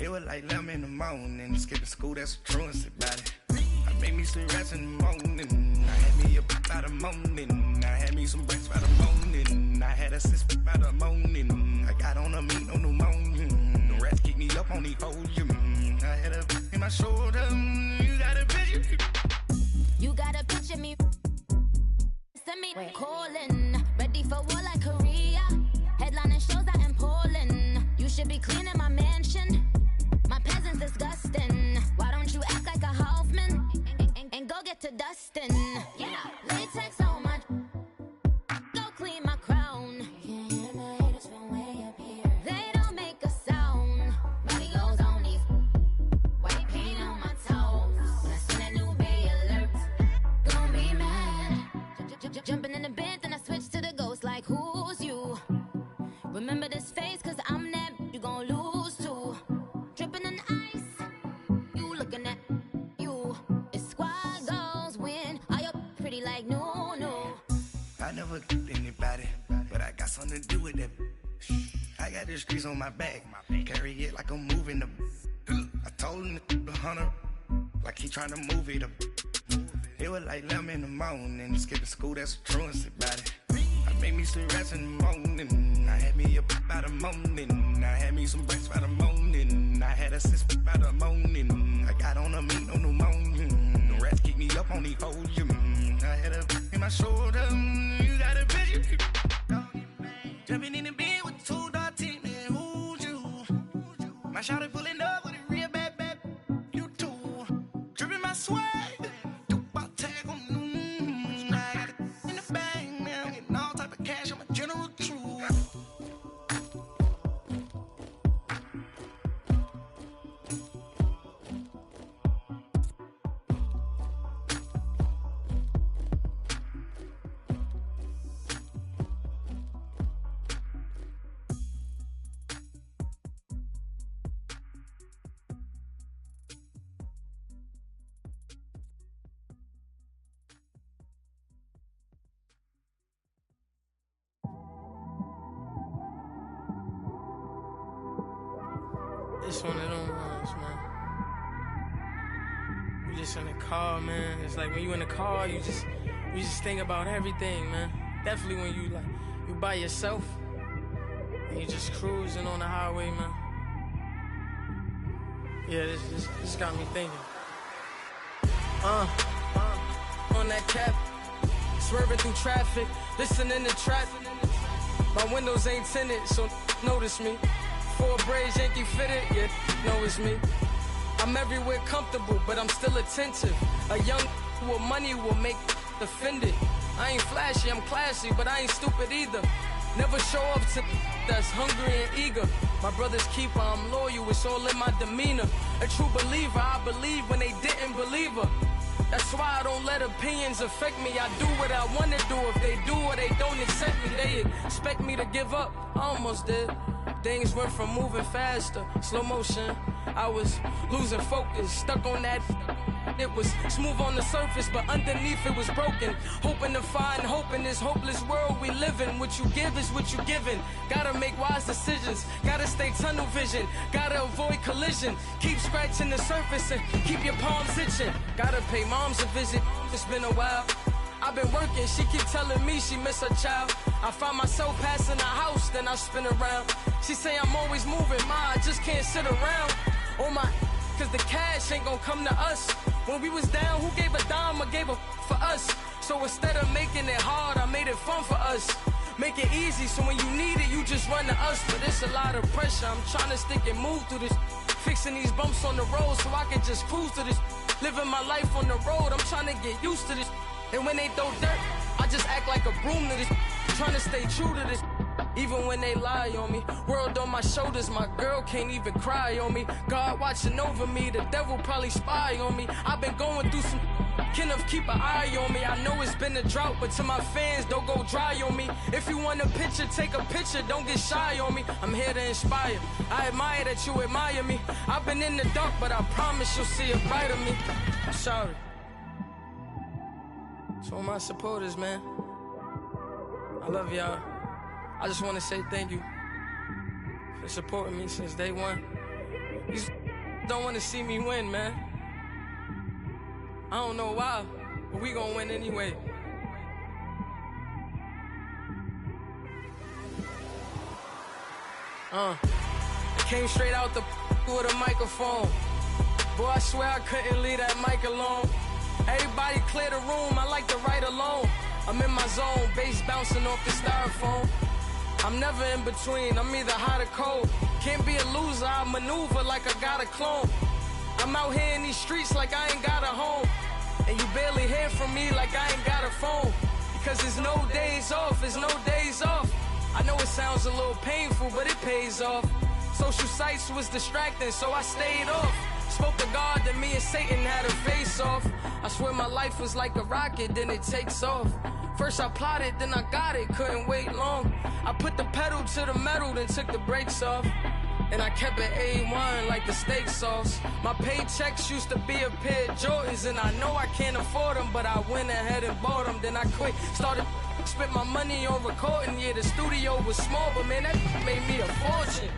It was like 11 in the morning, skipping school, that's a truancy about it. I made me some rest in the morning, I had me up by the morning, I had me some breakfast by the morning, I had a sis by the morning, I got on a meat, no pneumonia, the rats keep me up on the podium, I had a in my shoulder, you got a picture. You got a picture me, send me calling, ready for war like Korea, headlining shows out in Poland, you should be cleaning my mansion, my peasants disgusting, why don't you act like a Hoffman, and go get to dustin', yeah, latex on my, go clean my crown, can't hear the haters from way up here, they don't make a sound, money goes on these, white paint on my toes, when I send a new Bay alert, don't be mad, jumping in the bed, then I switch to the ghost like who's you, remember this face cause I'm that, you gon' lose too, dripping in ice, you looking at you, it's squad goals win, are you pretty like no. I never did anybody, but I got something to do with that. I got the streets on my back, carry it like I'm moving the. I told him the hunter, like he trying to move it up. It was like 11 in the morning, skipping school, that's a truancy about it. I made me some rest in the morning, I had me up by the morning, I had me some breakfast by the morning, I had a sis by the morning, I got on a meat, no pneumonia, the rats keep me up on the podium, I had a in my shoulder, you got a picture. Jumping in the bed with two dark teeth, man, who's you? My shawty pulling up with a real bad, you too. Dripping my swag. It's one of them ones, man. You just in the car, man. It's like when you in the car, you just think about everything, man. Definitely when you by yourself and you just cruising on the highway, man. Yeah, this got me thinking. On that cap, swerving through traffic, listening to trap. My windows ain't tinted, so notice me. Four braids, Yankee fitted, yeah, know it's me. I'm everywhere comfortable, but I'm still attentive. A young with money will make offended. I ain't flashy, I'm classy, but I ain't stupid either. Never show up to that's hungry and eager. My brother's keeper, I'm loyal, it's all in my demeanor. A true believer, I believe when they didn't believe her. That's why I don't let opinions affect me. I do what I want to do. If they do or they don't accept me, they expect me to give up. I almost did. Things went from moving faster, slow motion. I was losing focus, stuck on that. It was smooth on the surface, but underneath it was broken. Hoping to find hope in this hopeless world we live in. What you give is what you given. Gotta make wise decisions, gotta stay tunnel vision, gotta avoid collision. Keep scratching the surface and keep your palms itching. Gotta pay moms a visit, it's been a while. I've been working, she keep telling me she miss her child. I find myself passing the house, then I spin around. She say I'm always moving, ma, I just can't sit around. Oh my, cause the cash ain't gonna come to us. When we was down, who gave a dime or gave a for us? So instead of making it hard, I made it fun for us. Make it easy, so when you need it, you just run to us. But it's a lot of pressure, I'm trying to stick and move through this. Fixing these bumps on the road so I can just cruise to this. Living my life on the road, I'm trying to get used to this. And when they throw dirt, I just act like a broom to this. Trying to stay true to this. Even when they lie on me, world on my shoulders, my girl can't even cry on me. God watching over me, the devil probably spy on me. I've been going through some, Kenneth keep an eye on me. I know it's been a drought, but to my fans, don't go dry on me. If you want a picture, take a picture, don't get shy on me. I'm here to inspire, I admire that you admire me. I've been in the dark, but I promise you'll see a brighter me. I'm sorry. To all my supporters, man, I love y'all. I just want to say thank you for supporting me since day one. These don't want to see me win, man. I don't know why, but we gonna win anyway. I came straight out the with a microphone. Boy, I swear I couldn't leave that mic alone. Everybody clear the room, I like to write alone. I'm in my zone, bass bouncing off the styrofoam. I'm never in between, I'm either hot or cold. Can't be a loser, I maneuver like I got a clone. I'm out here in these streets like I ain't got a home. And you barely hear from me like I ain't got a phone. Because there's no days off, there's no days off. I know it sounds a little painful, but it pays off. Social sites was distracting, so I stayed off. Spoke to God that me and Satan had a face off. I swear my life was like a rocket, then it takes off. First I plotted, then I got it, couldn't wait long. I put the pedal to the metal, then took the brakes off. And I kept it A1 like the steak sauce. My paychecks used to be a pair of Jordans, and I know I can't afford them, but I went ahead and bought them. Then I quit, started spent my money on recording. Yeah, the studio was small, but man, that made me a fortune.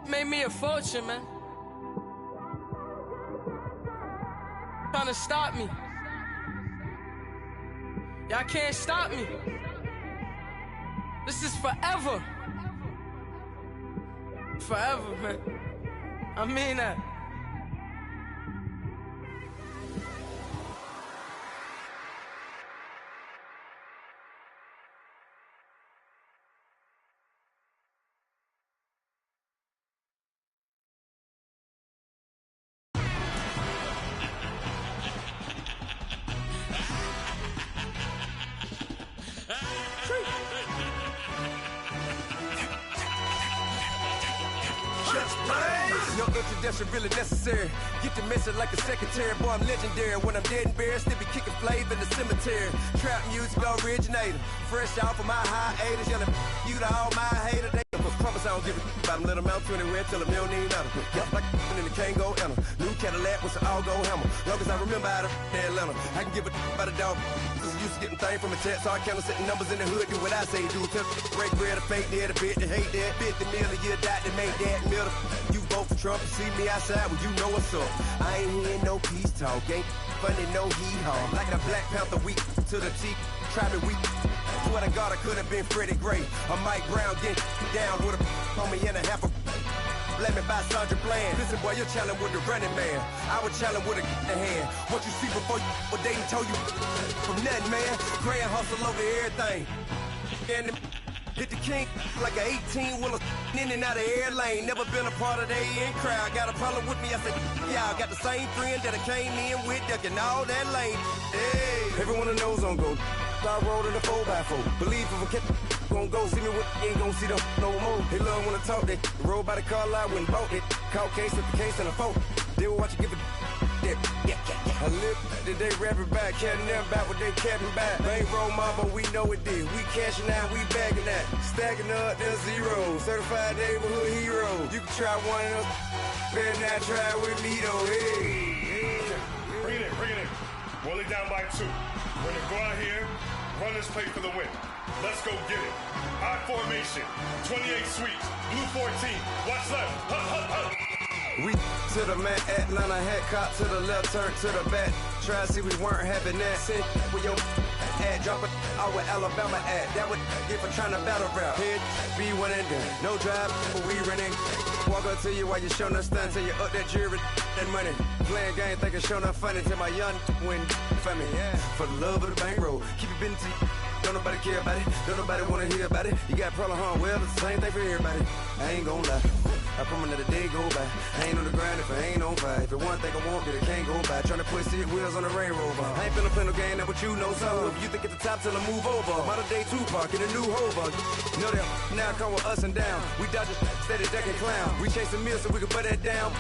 Made me a fortune, man. Trying to stop me. Y'all can't stop me. This is forever. Forever, man. I mean that. No introduction really necessary. Get the message like a secretary. Boy, I'm legendary. When I'm dead and buried, still be kicking flavor in the cemetery. Trap music originator. Fresh off of my hiatus. Yelling you to all my haters. They promise I don't give a about them. Let them out to anywhere. Tell them you don't need nothing. Yeah, like and they can't go enter. New Cadillac with an all-go hammer. Long as I remember how to Atlanta. I can give a about a dog. Used to getting things from a text. So I count setting numbers in the hood. Do what I say do. Tell break bread, a fake dead, a bit, they hate that. 50 million, you die to make that middle. You vote for Trump and see me outside, well, you know what's up. I ain't hearing no peace talk, ain't funny, no hee-haw. Like the Black Panther week to the teeth, try me weak. Swear to God, I could have been Freddie Gray. Or Mike Brown getting down with a homie and a half a let me buy Sandra Bland. Listen, boy, you're challenging with the running man. I was challenging with a hand. What you see before you, what they told you from nothing, man. Grand hustle over everything. And hit the king like an 18-wheeler in and out of air lane. Never been a part of the in crowd. Got a problem with me, I said, yeah, I got the same friend that I came in with, ducking all that lane. Hey, everyone knows on go. I rolled in a 4x4. Believe if a kid gon' go see me with ain't gon' see them no more. They love when I talk, they roll by the car lot when bought it. Caught case at the case and a phone. They will watch you give a I live today rapping back, can't never back what they capping back. Bankroll mama, we know it did. We cashing out, we bagging that. Stacking up, there's zero. Certified neighborhood hero. You can try one of those, better not try with me though. Hey. Bring it in. Roll it down by 2. We're gonna go out here, run this play for the win. Let's go get it. High formation, 28 sweeps, blue 14. Watch left. Hut. We to the man, Atlanta hat cop to the left, turn to the back. Try to see we weren't having that. Send with your ad, drop it out with Alabama ad. That would if I'm trying to battle rap. Head, be one and done. No drive, but we running. Walk up to you while you showing us stun till you up that jewelry and money. Playing game, thinking showing up funny till my young win for me. Yeah. For the love of the bankroll, keep it busy. Don't nobody care about it. Don't nobody wanna hear about it. You got problem, huh? Well, it's the same thing for everybody. I ain't gon' lie. I promise that a day go by. I ain't on the grind if I ain't on fire. If it one thing I want, then it can't go by. Tryna put 6 wheels on the Range Rover. I ain't finna play no game, that what you know. So if you think at the top till I move over. Modern day Tupac in a new hover. Know that now come with us and down. We dodge it, steady ducking clown. We chasing meals so we can put that down.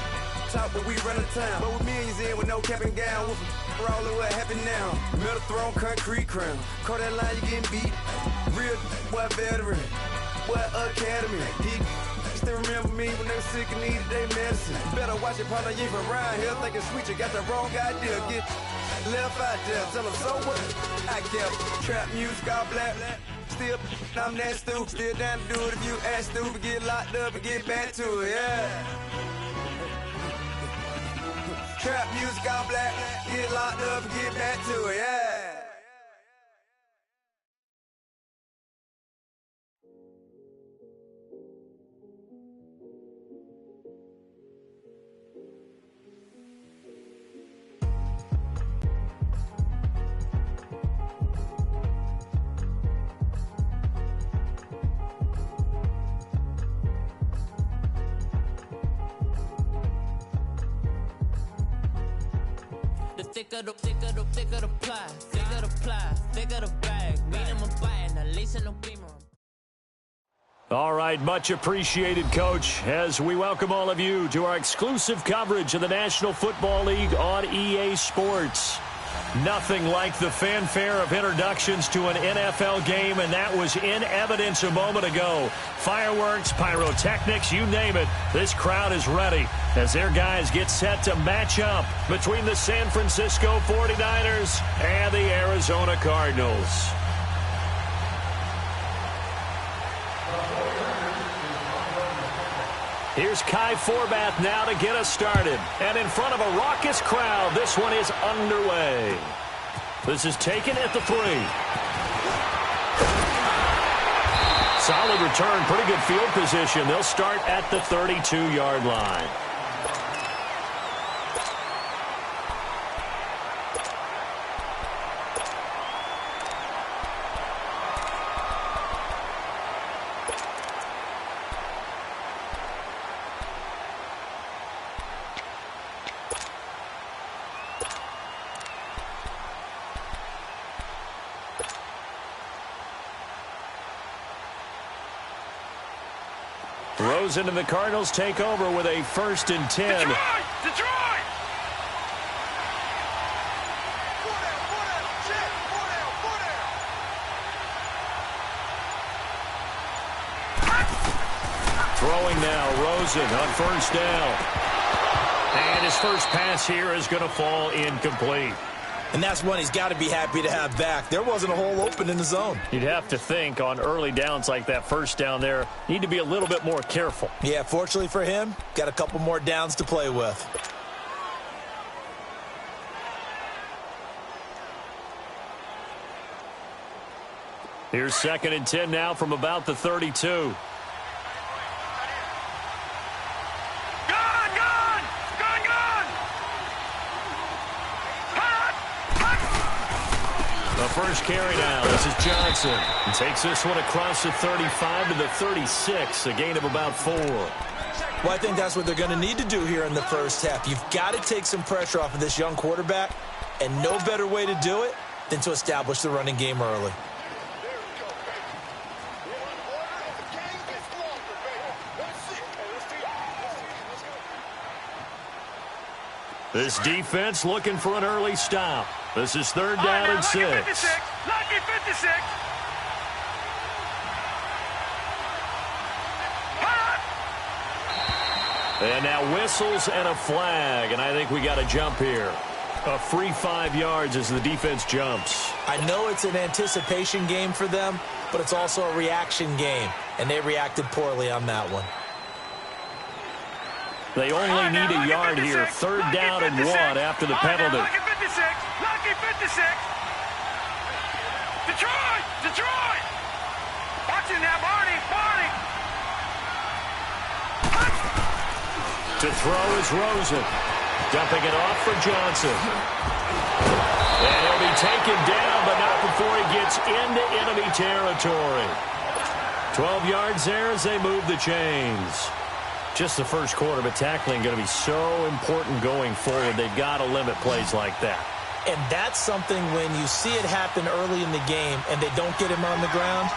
Talk, but we run the town. But with millions in with no cap and gown. We're all in what happened now. Metal throne, concrete crown. Call that line, you getting beat. Real boy veteran. Boy academy. He still remember me when they were sick and needed their medicine. Better watch it, partner, you ain't from around here thinking sweet, you got the wrong idea. Get left out there, tell them so what? I kept trap music all black. still, I'm that stupid. Still down to do it if you ask stupid. Get locked up and get back to it, yeah. Trap music all black. Get locked up and get back to it, yeah. Thicker the ply, thicker the bag. Meet him a bite, and at least in no beamer. All right, much appreciated, Coach, as we welcome all of you to our exclusive coverage of the National Football League on EA Sports. Nothing like the fanfare of introductions to an NFL game, and that was in evidence a moment ago. Fireworks, pyrotechnics, you name it. This crowd is ready as their guys get set to match up between the San Francisco 49ers and the Arizona Cardinals. Here's Kai Forbath now to get us started. And in front of a raucous crowd, this one is underway. This is taken at the 3. Solid return, pretty good field position. They'll start at the 32-yard line. Rosen and the Cardinals take over with a 1st and 10. Detroit! Throwing now, Rosen on 1st down. And his first pass here is going to fall incomplete. And that's one he's got to be happy to have back. There wasn't a hole open in the zone. You'd have to think on early downs like that 1st down there, need to be a little bit more careful. Yeah, fortunately for him, got a couple more downs to play with. Here's 2nd and 10 now from about the 32. First carry now. This is Johnson. And takes this one across the 35 to the 36. A gain of about 4. Well, I think that's what they're going to need to do here in the first half. You've got to take some pressure off of this young quarterback. And no better way to do it than to establish the running game early. This defense looking for an early stop. This is 3rd down and 6. Lucky 56. And now whistles and a flag, and I think we got a jump here. A free 5 yards as the defense jumps. I know it's an anticipation game for them, but it's also a reaction game, and they reacted poorly on that one. They only need a yard here. 3rd down and 1 after the penalty. Lucky 56. Detroit! Watching now, Barney. To throw is Rosen. Dumping it off for Johnson. And he'll be taken down, but not before he gets into enemy territory. 12 yards there as they move the chains. Just the first quarter, but tackling going to be so important going forward. They've got to limit plays like that. And that's something when you see it happen early in the game and they don't get him on the ground,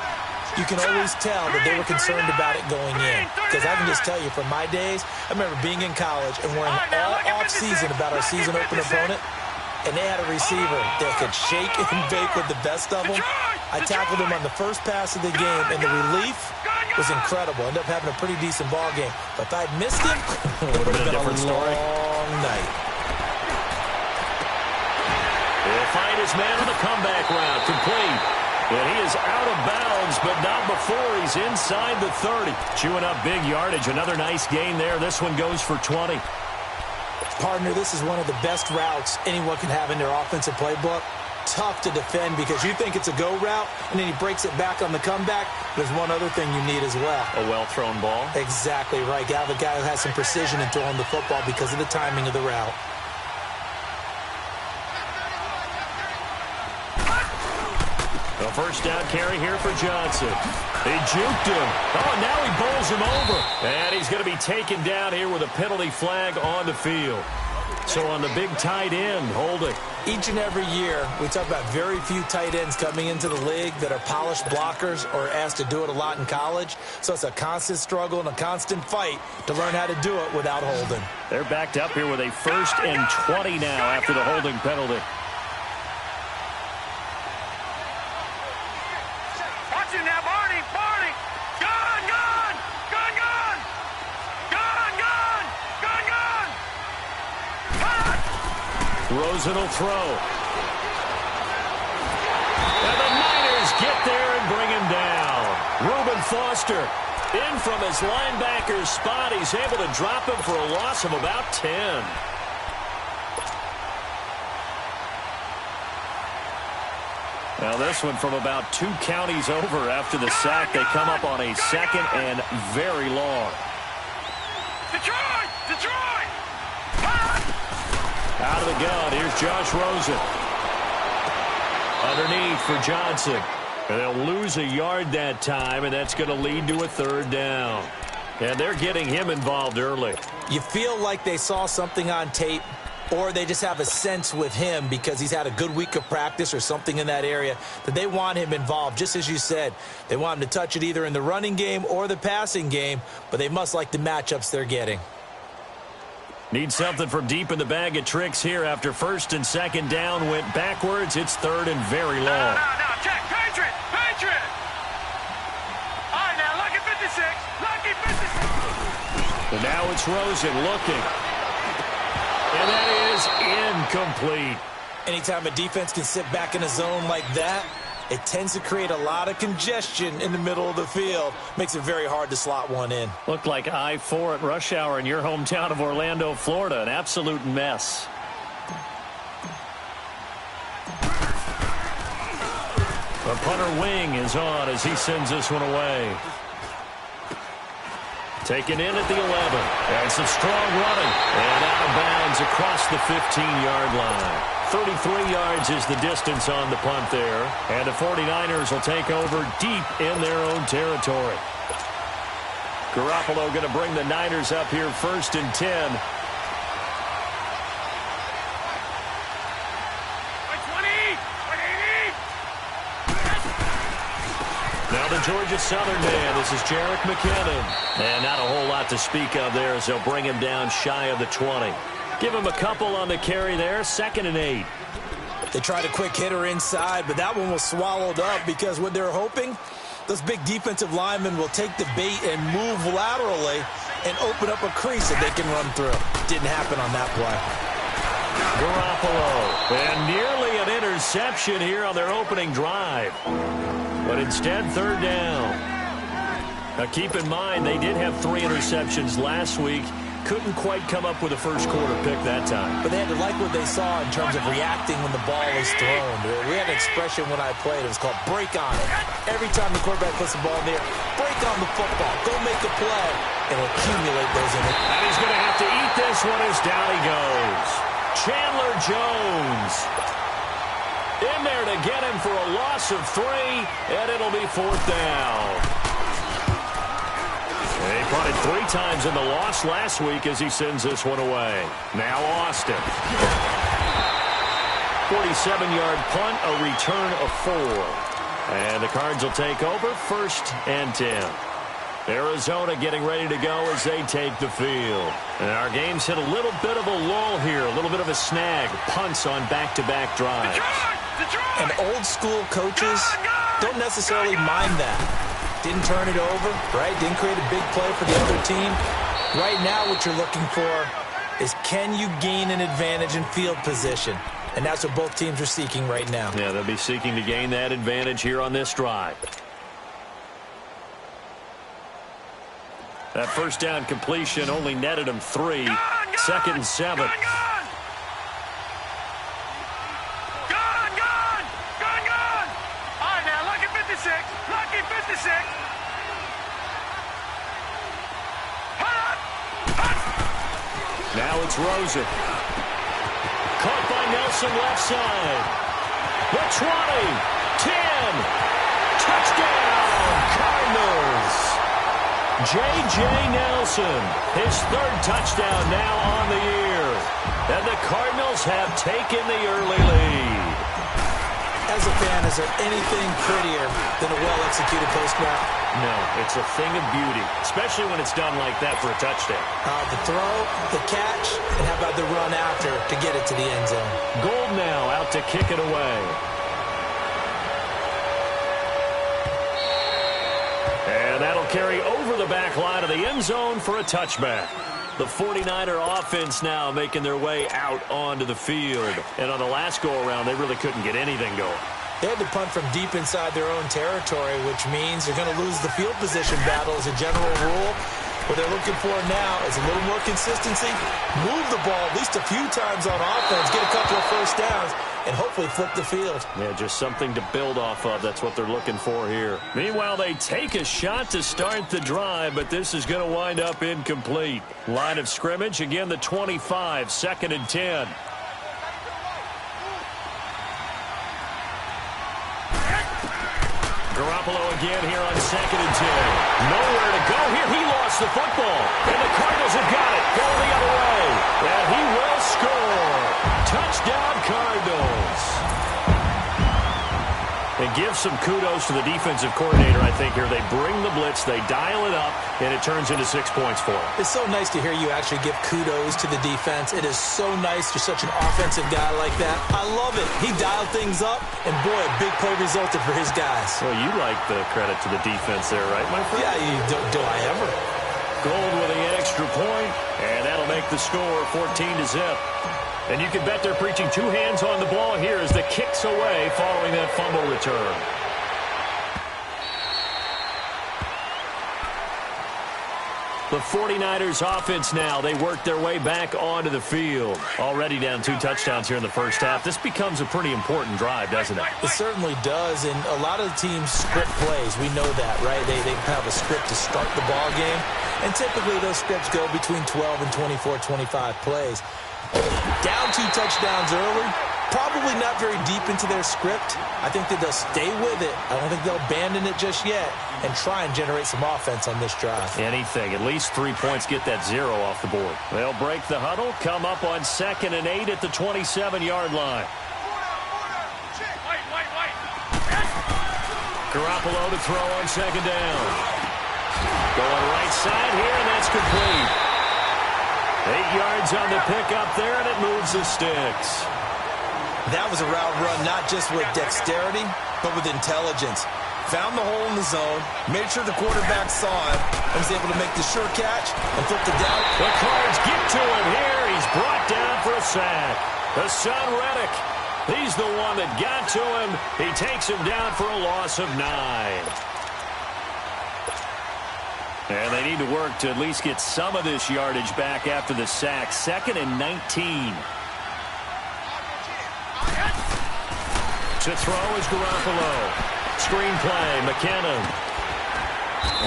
you can always tell that they were concerned about it going in. Because I can just tell you, from my days, I remember being in college and worrying all off-season about our season opener opponent, and they had a receiver that could shake and bake with the best of them. I tackled him on the first pass of the game, and the relief was incredible. Ended up having a pretty decent ball game. But if I'd missed him, it would have been a long night. He'll find his man on the comeback route. Complete. And he is out of bounds, but not before he's inside the 30. Chewing up big yardage. Another nice gain there. This one goes for 20. Partner, this is one of the best routes anyone can have in their offensive playbook. Tough to defend because you think it's a go route, and then he breaks it back on the comeback. There's one other thing you need as well. A well-thrown ball? Exactly right. You have a guy who has some precision in throwing the football because of the timing of the route. A first down carry here for Johnson. He juked him. Oh, now he bowls him over. And he's going to be taken down here with a penalty flag on the field. So on the big tight end, holding. Each and every year, we talk about very few tight ends coming into the league that are polished blockers or asked to do it a lot in college. So it's a constant struggle and a constant fight to learn how to do it without holding. They're backed up here with a 1st and 20 now after the holding penalty. Watch him now, Barney! Barney! Gun! Gun! Gun! Gun! Gun! Gun! Gun! Gun! Rosen will throw. And the Niners get there and bring him down. Reuben Foster in from his linebacker's spot. He's able to drop him for a loss of about 10. Now this one from about 2 counties over after the sack. They come up on a 2nd and very long. Detroit! Detroit! Out of the gun, here's Josh Rosen. Underneath for Johnson. And they'll lose a yard that time, and that's going to lead to a 3rd down. And they're getting him involved early. You feel like they saw something on tape, or they just have a sense with him because he's had a good week of practice or something in that area that they want him involved. Just as you said, they want him to touch it either in the running game or the passing game, but they must like the matchups they're getting. Need something from deep in the bag of tricks here after 1st and 2nd down went backwards. It's 3rd and very long. No, check. Patriot! Patriot! All right, now, lucky 56. Lucky 56. And now it's Rosen looking. And that is incomplete. Anytime a defense can sit back in a zone like that, it tends to create a lot of congestion in the middle of the field. Makes it very hard to slot one in. Looked like I-4 at rush hour in your hometown of Orlando, Florida. An absolute mess. The punter wing is on as he sends this one away. Taken in at the 11. And some strong running. And out of bounds across the 15-yard line. 33 yards is the distance on the punt there. And the 49ers will take over deep in their own territory. Garoppolo going to bring the Niners up here 1st and 10. Now the Georgia Southern man. This is Jerick McKinnon. And not a whole lot to speak of there as they'll bring him down shy of the 20. Give him a couple on the carry there. 2nd and 8. They tried a quick hitter inside, but that one was swallowed up because what they're hoping, those big defensive linemen will take the bait and move laterally and open up a crease that they can run through. Didn't happen on that play. Garoppolo. And nearly an interception here on their opening drive. But instead, 3rd down. Now keep in mind, they did have 3 interceptions last week. Couldn't quite come up with a first quarter pick that time. But they had to like what they saw in terms of reacting when the ball is thrown. We had an expression when I played. It was called break on it. Every time the quarterback puts the ball in there, break on the football. Go make a play and accumulate those in it. And he's going to have to eat this one as down he goes. Chandler Jones in there to get him for a loss of 3, and it'll be 4th down. They punted 3 times in the loss last week as he sends this one away. Now Austin. 47-yard punt, a return of 4. And the Cards will take over 1st and 10. Arizona getting ready to go as they take the field. And our game's hit a little bit of a lull here, a little bit of a snag. Punts on back-to-back drives. And old-school coaches don't necessarily mind that. Didn't turn it over, right? Didn't create a big play for the other team. Right now what you're looking for is can you gain an advantage in field position? and that's what both teams are seeking right now. Yeah, they'll be seeking to gain that advantage here on this drive. That first down completion only netted him 3. Second and 7. Gun! All right, now, lucky 56. Lucky 56. Now it's Rosen. Caught by Nelson left side. The 20. 10. Touchdown, Cardinals. J.J. Nelson, his 3rd touchdown now on the year. And the Cardinals have taken the early lead. As a fan, is there anything prettier than a well-executed post route? No, it's a thing of beauty, especially when it's done like that for a touchdown. The throw, the catch, and how about the run after to get it to the end zone? Gold now out to kick it away. And that'll carry over the back line of the end zone for a touchback. The 49er offense now making their way out onto the field. And on the last go-around, they really couldn't get anything going. They had to punt from deep inside their own territory, which means they're going to lose the field position battle as a general rule. What they're looking for now is a little more consistency, move the ball at least a few times on offense, get a couple of first downs, and hopefully flip the field. Yeah, just something to build off of. That's what they're looking for here. Meanwhile, they take a shot to start the drive, but this is going to wind up incomplete. Line of scrimmage, again, the 25, 2nd and 10. Garoppolo again here on 2nd and 10. Nowhere to go here. He lost the football. And the Cardinals have got it. Going the other way. And he will score. Touchdown, Cardinals. And give some kudos to the defensive coordinator, I think, here. They bring the blitz, they dial it up, and it turns into 6 points for them. It's so nice to hear you actually give kudos to the defense. It is so nice you're such an offensive guy like that. I love it. He dialed things up, and boy, a big play resulted for his guys. Well, you like the credit to the defense there, right, my friend? Yeah, do I ever? Gold with the extra point, and that'll make the score 14-0. And you can bet they're preaching 2 hands on the ball here as the kick's away following that fumble return. The 49ers offense now, they work their way back onto the field. Already down 2 touchdowns here in the first half. This becomes a pretty important drive, doesn't it? It certainly does, and a lot of the teams script plays. We know that, right? They have a script to start the ball game, and typically those scripts go between 12 and 24, 25 plays. Down 2 touchdowns early, probably not very deep into their script. I think that they'll stay with it. I don't think they'll abandon it just yet and try and generate some offense on this drive. Anything. At least 3 points, get that 0 off the board. They'll break the huddle, come up on 2nd and 8 at the 27-yard line. Garoppolo to throw on 2nd down. Going right side here, and that's complete. 8 yards on the pickup there, and it moves the sticks. That was a route run not just with dexterity, but with intelligence. Found the hole in the zone, made sure the quarterback saw it, and was able to make the sure catch and flip it down. The Cards get to him here. He's brought down for a sack. The son, Reddick. He's the one that got to him. He takes him down for a loss of 9. And they need to work to at least get some of this yardage back after the sack. 2nd and 19. To throw is Garoppolo. Screen play, McKinnon.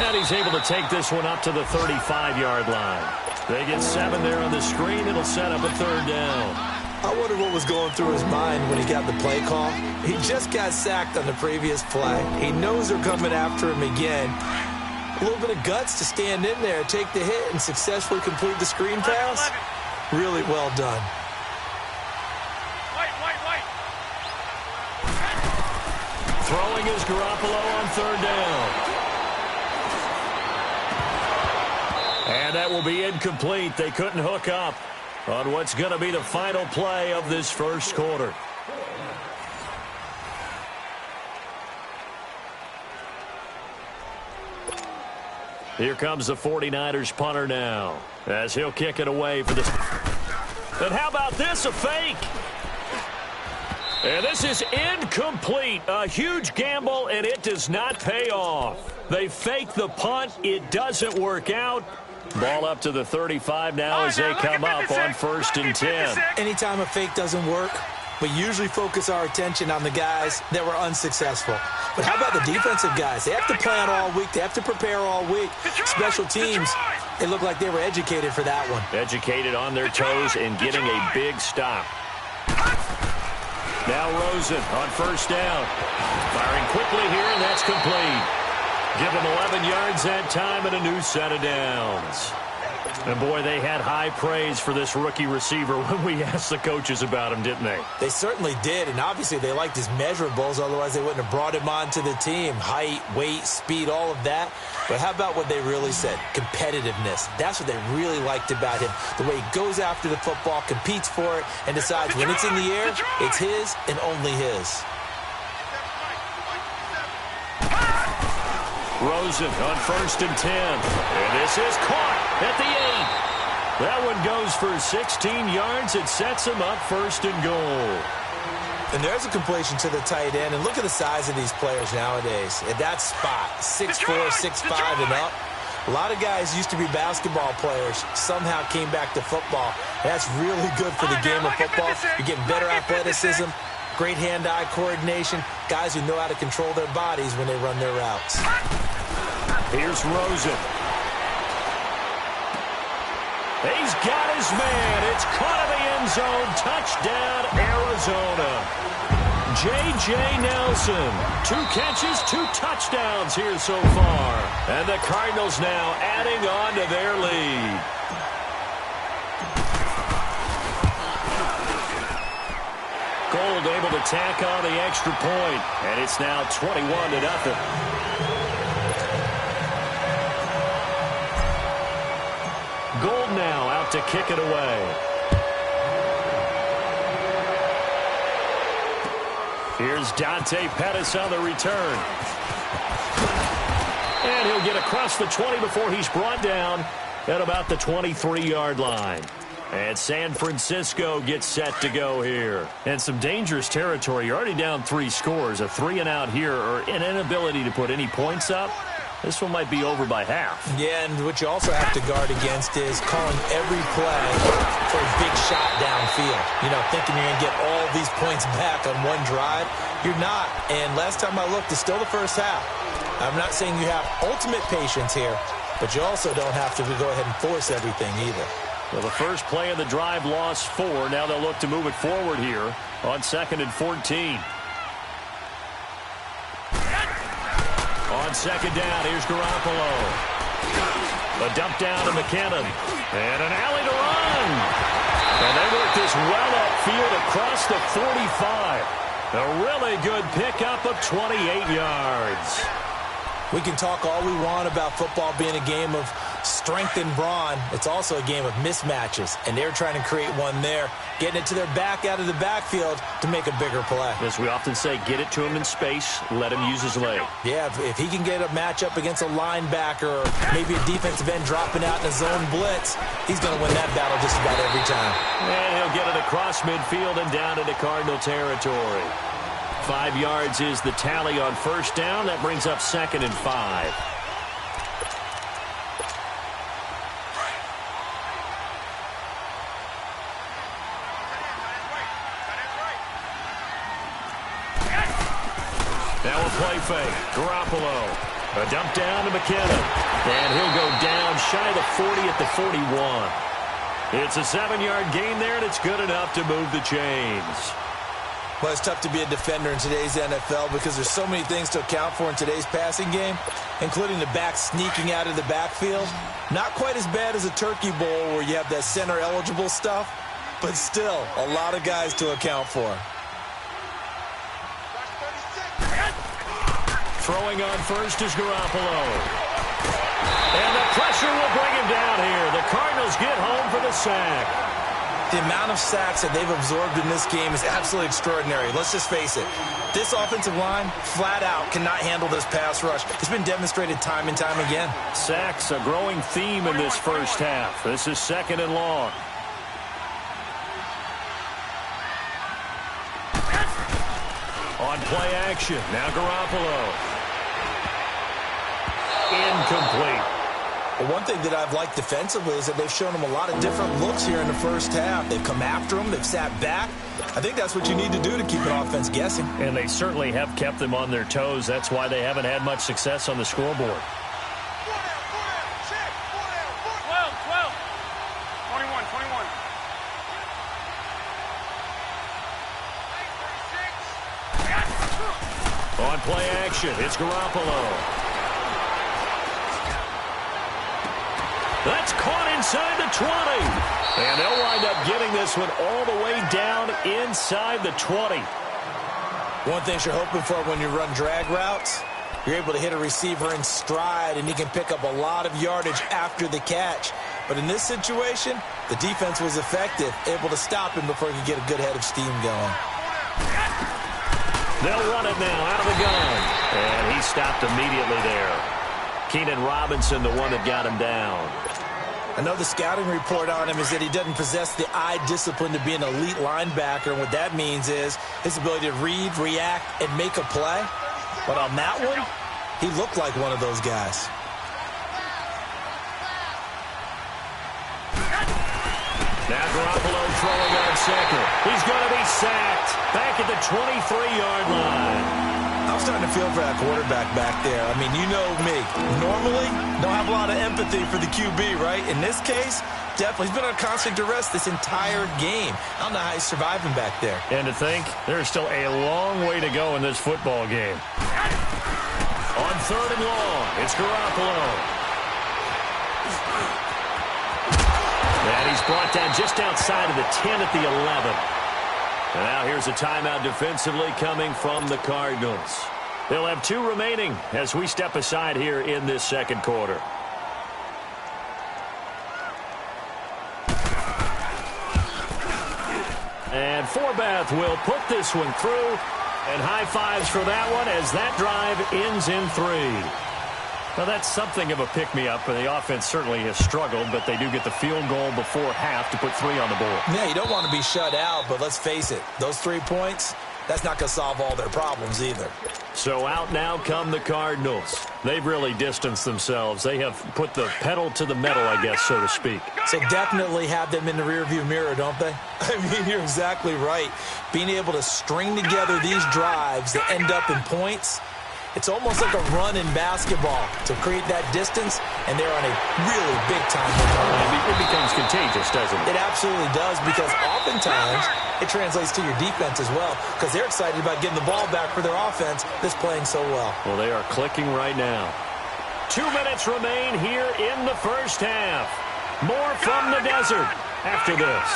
And he's able to take this one up to the 35-yard line. They get 7 there on the screen. It'll set up a 3rd down. I wonder what was going through his mind when he got the play call. He just got sacked on the previous play. He knows they're coming after him again. A little bit of guts to stand in there, take the hit, and successfully complete the screen pass. Really well done. Throwing is Garoppolo on 3rd down. And that will be incomplete. They couldn't hook up on what's going to be the final play of this first quarter. Here comes the 49ers punter now as he'll kick it away for this. And how about this, a fake? And this is incomplete. A huge gamble, and it does not pay off. They fake the punt. It doesn't work out. Ball up to the 35 now as they come up on 1st and 10. Anytime a fake doesn't work, we usually focus our attention on the guys that were unsuccessful. But how about the defensive guys? They have to plan all week. They have to prepare all week. Special teams, it looked like they were educated for that one. Educated on their toes and getting a big stop. Now Rosen on 1st down. Firing quickly here, and that's complete. Give him 11 yards that time and a new set of downs. And, boy, they had high praise for this rookie receiver when we asked the coaches about him, didn't they? They certainly did, and obviously they liked his measurables. Otherwise, they wouldn't have brought him onto the team. Height, weight, speed, all of that. But how about what they really said? Competitiveness. That's what they really liked about him. The way he goes after the football, competes for it, and decides when it's in the air, it's his and only his. Rosen on 1st and 10. And this is caught at the 8. That one goes for 16 yards. It sets him up 1st and goal. And there's a completion to the tight end. And look at the size of these players nowadays. At that spot, 6'4", 6'5", and up. A lot of guys used to be basketball players, somehow came back to football. That's really good for the game of football. You're getting better athleticism, great hand-eye coordination, guys who know how to control their bodies when they run their routes. Here's Rosen. He's got his man. It's caught in the end zone. Touchdown, Arizona. J.J. Nelson. 2 catches, 2 touchdowns here so far. And the Cardinals now adding on to their lead. Gold able to tack on the extra point. And it's now 21-0. Gold now out to kick it away. Here's Dante Pettis on the return. And he'll get across the 20 before he's brought down at about the 23-yard line. And San Francisco gets set to go here. And some dangerous territory. You're already down 3 scores. A 3-and-out here, or an inability to put any points up. This one might be over by half. Yeah, and what you also have to guard against is calling every play for a big shot downfield. You know, thinking you're going to get all these points back on one drive. You're not. And last time I looked, it's still the first half. I'm not saying you have ultimate patience here, but you also don't have to go ahead and force everything either. Well, the first play of the drive lost 4. Now they'll look to move it forward here on 2nd and 14. On 2nd down, here's Garoppolo. A dump down to McKinnon. And an alley to run. And they work this well upfield across the 45. A really good pickup of 28 yards. We can talk all we want about football being a game of strength and brawn. It's also a game of mismatches, and they're trying to create one there, getting it to their back out of the backfield to make a bigger play. As we often say, get it to him in space, let him use his leg. Yeah, if he can get a matchup against a linebacker or maybe a defensive end dropping out in a zone blitz, he's going to win that battle just about every time. And he'll get it across midfield and down into Cardinal territory. 5 yards is the tally on 1st down. That brings up 2nd and 5. Now a play fake. Garoppolo. A dump down to McKinnon. And he'll go down shy of the 40 at the 41. It's a 7-yard gain there, and it's good enough to move the chains. Well, it's tough to be a defender in today's NFL because there's so many things to account for in today's passing game, including the back sneaking out of the backfield. Not quite as bad as a turkey bowl where you have that center-eligible stuff, but still a lot of guys to account for. Throwing on 1st is Garoppolo. And the pressure will bring him down here. The Cardinals get home for the sack. The amount of sacks that they've absorbed in this game is absolutely extraordinary. Let's just face it. This offensive line, flat out, cannot handle this pass rush. It's been demonstrated time and time again. Sacks, a growing theme in this first half. This is 2nd and long. On play action, now Garoppolo. Incomplete. Well, one thing that I've liked defensively is that they've shown him a lot of different looks here in the first half. They've come after him. They've sat back. I think that's what you need to do to keep an offense guessing. And they certainly have kept them on their toes. That's why they haven't had much success on the scoreboard. 21. On play action, it's Garoppolo. That's caught inside the 20. And they'll wind up getting this one all the way down inside the 20. One thing you're hoping for when you run drag routes, you're able to hit a receiver in stride, and he can pick up a lot of yardage after the catch. But in this situation, the defense was effective, able to stop him before he could get a good head of steam going. They'll run it now out of the gun. And he stopped immediately there. Keenan Robinson, the one that got him down. I know the scouting report on him is that he doesn't possess the eye discipline to be an elite linebacker. And what that means is his ability to read, react, and make a play. But on that one, he looked like one of those guys. Now Garoppolo throwing on second. He's going to be sacked back at the 23-yard line. I'm starting to feel for that quarterback back there. I mean, you know me. Normally, don't have a lot of empathy for the QB, right? In this case, definitely. He's been on constant duress this entire game. I don't know how he's surviving back there. And to think, there's still a long way to go in this football game. On 3rd and long, it's Garoppolo. And he's brought down just outside of the 10 at the 11. And now here's a timeout defensively coming from the Cardinals. They'll have 2 remaining as we step aside here in this second quarter. And Forbath will put this one through. And high fives for that one as that drive ends in 3. Now, that's something of a pick-me-up, and the offense certainly has struggled, but they do get the field goal before half to put 3 on the board. Yeah, you don't want to be shut out, but let's face it, those 3 points, that's not going to solve all their problems either. So out now come the Cardinals. They've really distanced themselves. They have put the pedal to the metal, I guess, so to speak. So definitely have them in the rearview mirror, don't they? I mean, you're exactly right. Being able to string together these drives that end up in points, it's almost like a run in basketball to create that distance, and they're on a really big-time momentum. It becomes contagious, doesn't it? It absolutely does, because oftentimes it translates to your defense as well, because they're excited about getting the ball back for their offense that's playing so well. Well, they are clicking right now. 2 minutes remain here in the first half. More from the desert after this.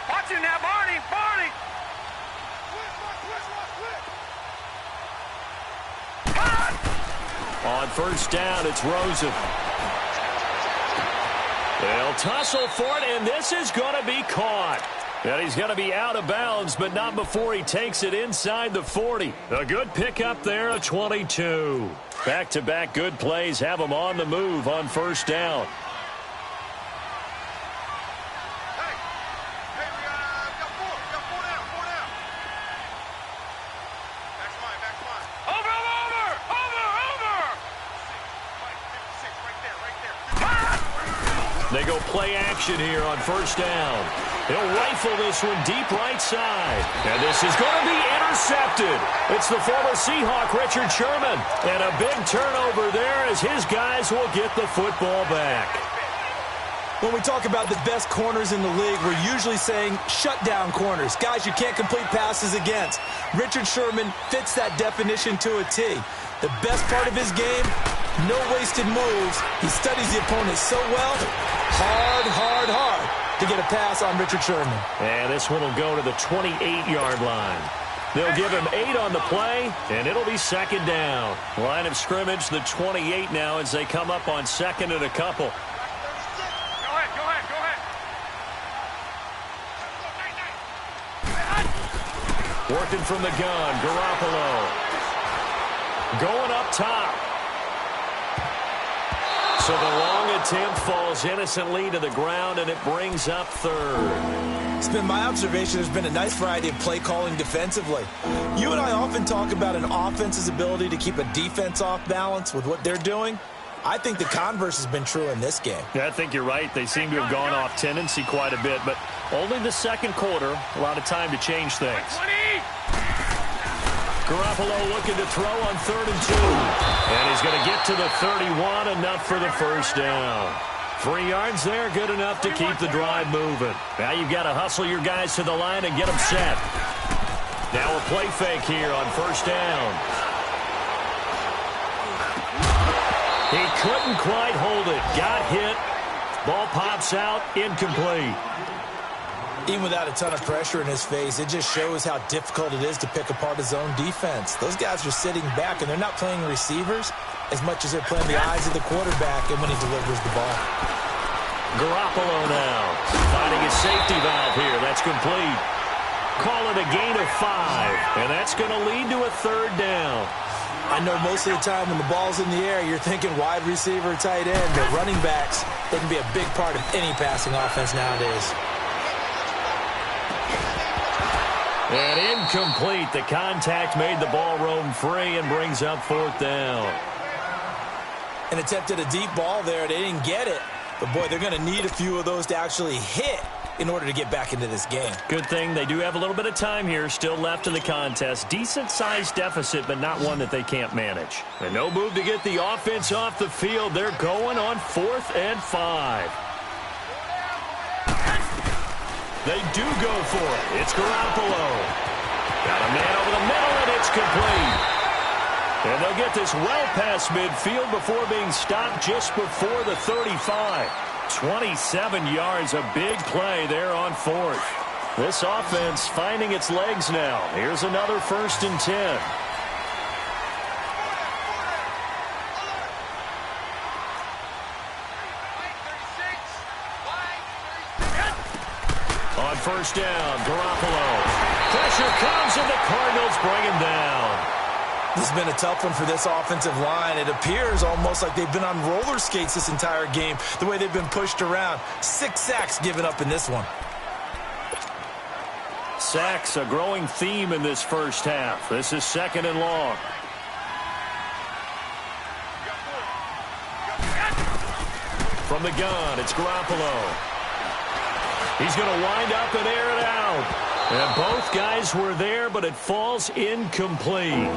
Watch it now, Barney! On first down, it's Rosen. They'll tussle for it, and this is going to be caught. And he's going to be out of bounds, but not before he takes it inside the 40. A good pickup there, a 22. Back-to-back good plays have him on the move on first down. They go play action here on first down. He'll rifle this one deep right side. And this is going to be intercepted. It's the former Seahawk, Richard Sherman. And a big turnover there as his guys will get the football back. When we talk about the best corners in the league, we're usually saying shutdown corners. Guys you can't complete passes against. Richard Sherman fits that definition to a T. The best part of his game, no wasted moves. He studies the opponent so well. Hard to get a pass on Richard Sherman. And this one will go to the 28-yard line. They'll give him 8 on the play, and it'll be second down. Line of scrimmage, the 28 now as they come up on second and a couple. Go ahead. Working from the gun, Garoppolo. Going up top. So the long attempt falls innocently to the ground, and it brings up third. It's been my observation there's been a nice variety of play calling defensively. You and I often talk about an offense's ability to keep a defense off balance with what they're doing. I think the converse has been true in this game. Yeah, I think you're right. They seem to have gone off tendency quite a bit, but only the second quarter, a lot of time to change things. Garoppolo looking to throw on 3rd and 2. And he's going to get to the 31, enough for the first down. 3 yards there, good enough to keep the drive moving. Now you've got to hustle your guys to the line and get them set. Now a play fake here on 1st down. He couldn't quite hold it. Got hit. Ball pops out, incomplete. Even without a ton of pressure in his face, it just shows how difficult it is to pick apart his own defense. Those guys are sitting back, and they're not playing receivers as much as they're playing the eyes of the quarterback and when he delivers the ball. Garoppolo now finding his safety valve here. That's complete. Call it a gain of 5, and that's going to lead to a 3rd down. I know most of the time when the ball's in the air, you're thinking wide receiver, tight end, but running backs, they can be a big part of any passing offense nowadays. And incomplete. The contact made the ball roam free and brings up 4th down. And attempted a deep ball there. They didn't get it. But, boy, they're going to need a few of those to actually hit in order to get back into this game. Good thing they do have a little bit of time here still left in the contest. Decent-sized deficit, but not one that they can't manage. And no move to get the offense off the field. They're going on 4th and 5. They do go for it. It's Garoppolo. Got a man over the middle, and it's complete. And they'll get this well past midfield before being stopped just before the 35. 27 yards, a big play there on 4th. This offense finding its legs now. Here's another 1st and 10. On 1st down, Garoppolo. Pressure comes, and the Cardinals bring him down. This has been a tough one for this offensive line. It appears almost like they've been on roller skates this entire game, the way they've been pushed around. 6 sacks given up in this one. Sacks, a growing theme in this first half. This is 2nd and long. From the gun, it's Garoppolo. He's going to wind up and air it out. And both guys were there, but it falls incomplete.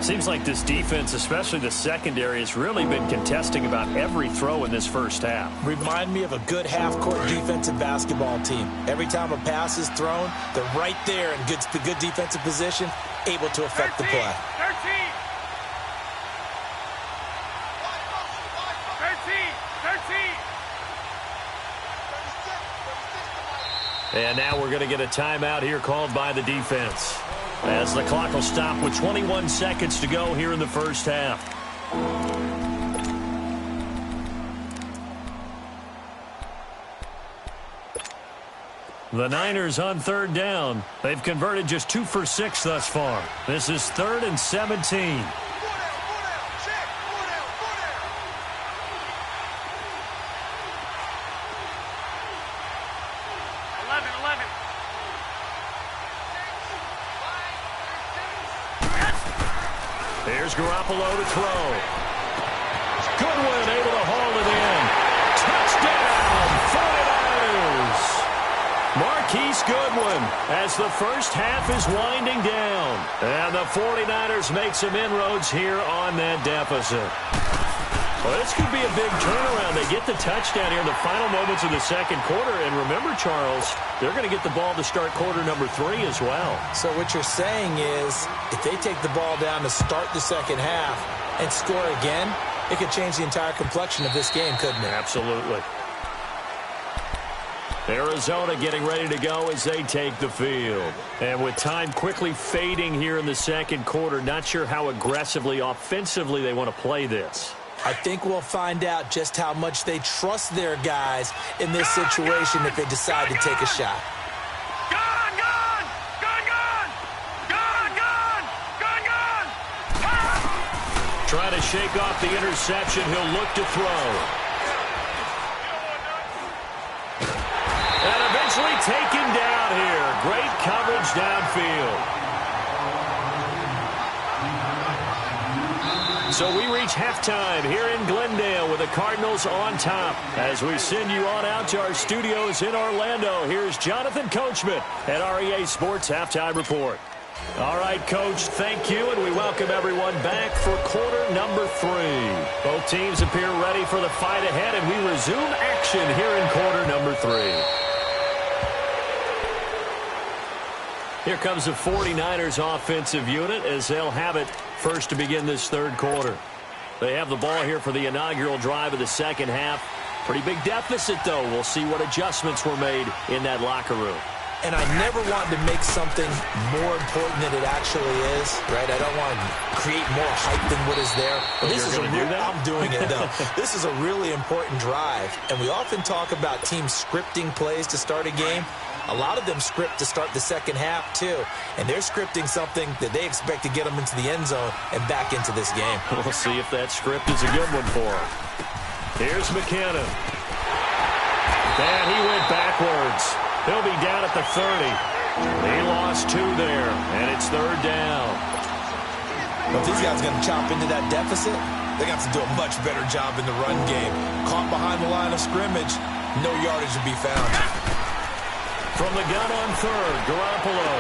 Seems like this defense, especially the secondary, has really been contesting about every throw in this first half. Remind me of a good half-court defensive basketball team. Every time a pass is thrown, they're right there in good defensive position, able to affect the play. 13. And now we're going to get a timeout here called by the defense, as the clock will stop with 21 seconds to go here in the first half. The Niners on 3rd down. They've converted just 2 for 6 thus far. This is 3rd and 17. Here's Garoppolo to throw. Goodwin able to haul it in. Touchdown, 49ers. Marquise Goodwin as the first half is winding down. And the 49ers make some inroads here on that deficit. Well, this could be a big turnaround. They get the touchdown here in the final moments of the second quarter. And remember, Charles, they're going to get the ball to start quarter number 3 as well. So what you're saying is if they take the ball down to start the second half and score again, it could change the entire complexion of this game, couldn't it? Absolutely. Arizona getting ready to go as they take the field. And with time quickly fading here in the second quarter, not sure how aggressively, offensively they want to play this. I think we'll find out just how much they trust their guys in this situation if they decide to take a shot. Trying to shake off the interception. He'll look to throw. And eventually taken down here. Great coverage downfield. So we reach halftime here in Glendale with the Cardinals on top. As we send you on out to our studios in Orlando, here's Jonathan Coachman at REA Sports Halftime Report. All right, Coach, thank you, and we welcome everyone back for quarter number 3. Both teams appear ready for the fight ahead, and we resume action here in quarter number 3. Here comes the 49ers offensive unit as they'll have it first to begin this third quarter. They have the ball here for the inaugural drive of the second half. Pretty big deficit, though. We'll see what adjustments were made in that locker room. And I never want to make something more important than it actually is, right? I don't want to create more hype than what is there. But this is I'm doing it, though. This is a really important drive. And we often talk about teams scripting plays to start a game. A lot of them script to start the second half, too. And they're scripting something that they expect to get them into the end zone and back into this game. We'll see if that script is a good one for them. Here's McKinnon. And he went backwards. He'll be down at the 30. He lost 2 there, and it's third down. Well, if these guys are going to chop into that deficit, they got to do a much better job in the run game. Caught behind the line of scrimmage, no yardage to be found. From the gun on third, Garoppolo.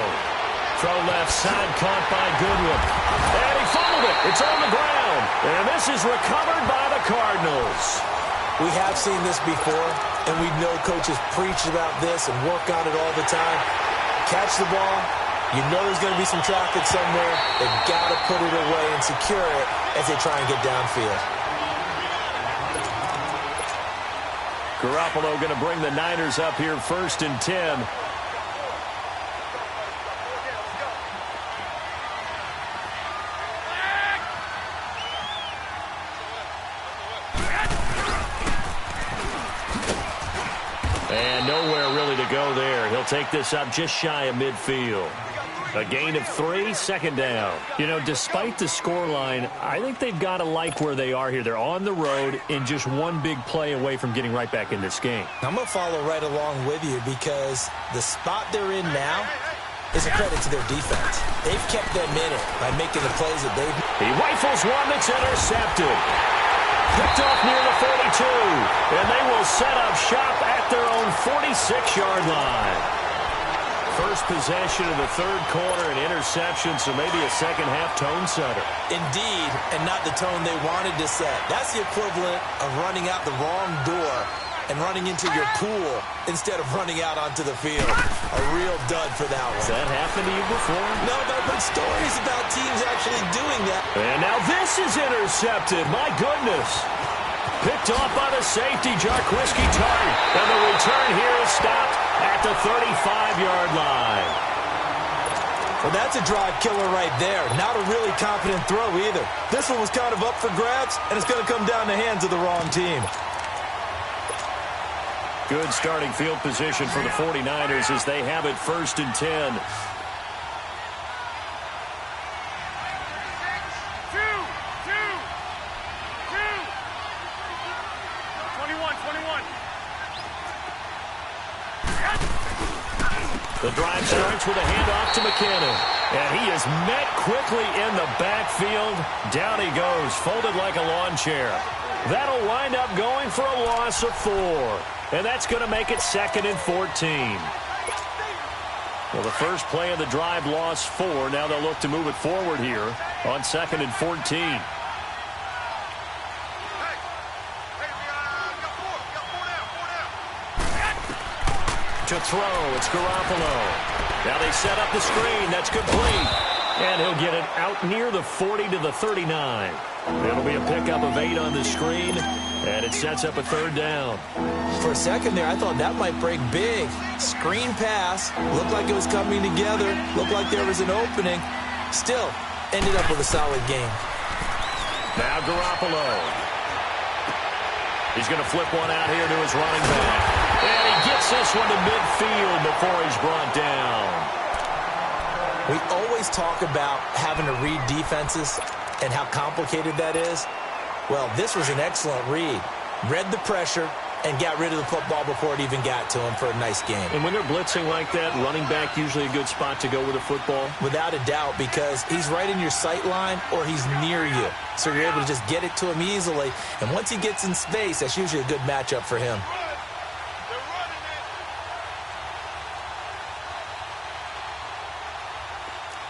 Throw left side, caught by Goodwin. And he fumbled it. It's on the ground. And this is recovered by the Cardinals. We have seen this before, and we know coaches preach about this and work on it all the time. Catch the ball. You know there's going to be some traffic somewhere. They've got to put it away and secure it as they try and get downfield. Garoppolo going to bring the Niners up here first and 10. And nowhere really to go there. He'll take this up just shy of midfield. A gain of 3, second down. You know, despite the scoreline, I think they've got to like where they are here. They're on the road and just one big play away from getting right back in this game. I'm going to follow right along with you because the spot they're in now is a credit to their defense. They've kept them in it by making the plays that they've... He rifles one that's intercepted. Picked off near the 42. And they will set up shop at their own 46-yard line. First possession of the third quarter, an interception, so maybe a second-half tone setter. Indeed, and not the tone they wanted to set. That's the equivalent of running out the wrong door and running into your pool instead of running out onto the field. A real dud for that one. Has that happened to you before? No, but I've heard stories about teams actually doing that. And now this is intercepted. My goodness. Picked off by the safety, Jarquiski Tart. And the return here is stopped at the 35-yard line. Well, that's a drive killer right there. Not a really confident throw either. This one was kind of up for grabs, and it's going to come down the hands of the wrong team. Good starting field position for the 49ers as they have it first and 10. The drive starts with a handoff to McKinnon. And he is met quickly in the backfield. Down he goes, folded like a lawn chair. That'll wind up going for a loss of 4. And that's going to make it 2nd and 14. Well, the first play of the drive lost 4. Now they'll look to move it forward here on 2nd and 14. To throw, it's Garoppolo. Now they set up the screen. That's complete. And he'll get it out near the 40 to the 39. It'll be a pickup of 8 on the screen, and it sets up a third down. For a second there, I thought that might break big. Screen pass. Looked like it was coming together. Looked like there was an opening. Still, ended up with a solid game. Now Garoppolo. He's going to flip one out here to his running back. And he gets this one to midfield before he's brought down. We always talk about having to read defenses. and how complicated that is? Well, this was an excellent read. Read the pressure and got rid of the football before it even got to him for a nice game. And when they're blitzing like that, running back usually a good spot to go with the football? Without a doubt, because he's right in your sight line or he's near you. So you're able to just get it to him easily. And once he gets in space, that's usually a good matchup for him.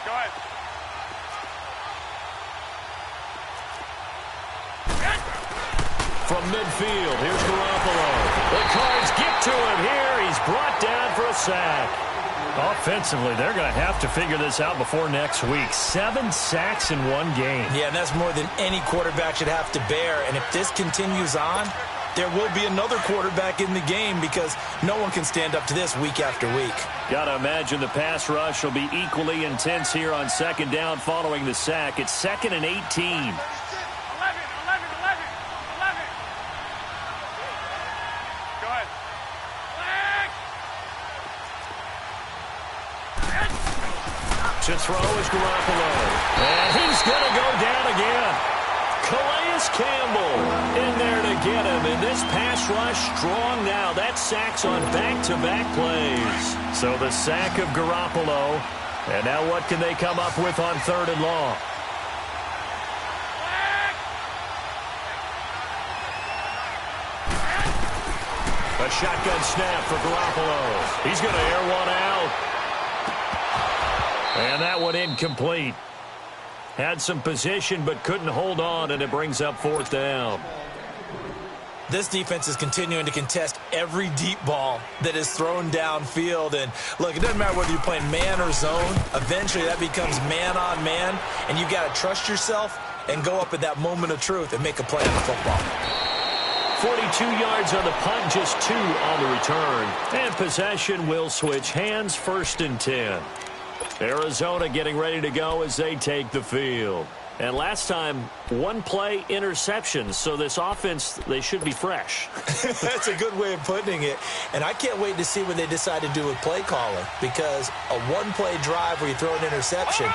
Go ahead. From midfield, here's Garoppolo. The Cards get to him here. He's brought down for a sack. Offensively, they're going to have to figure this out before next week. 7 sacks in one game. Yeah, and that's more than any quarterback should have to bear. And if this continues on, there will be another quarterback in the game because no one can stand up to this week after week. Got to imagine the pass rush will be equally intense here on second down following the sack. It's 2nd and 18. To throw is Garoppolo. And he's going to go down again. Calais Campbell in there to get him. And this pass rush strong now. That sack's on back-to-back plays. So the sack of Garoppolo. And now what can they come up with on 3rd and long? A shotgun snap for Garoppolo. He's going to air one out. And that one incomplete. Had some position but couldn't hold on, and it brings up 4th down. This defense is continuing to contest every deep ball that is thrown downfield. And, look, it doesn't matter whether you're playing man or zone. Eventually that becomes man-on-man, and you've got to trust yourself and go up at that moment of truth and make a play on the football. 42 yards on the punt, just 2 on the return. And possession will switch hands, 1st and 10. Arizona getting ready to go as they take the field. And last time, 1 play interceptions. So this offense, they should be fresh. That's a good way of putting it. And I can't wait to see what they decide to do with play calling. Because a 1-play drive where you throw an interception,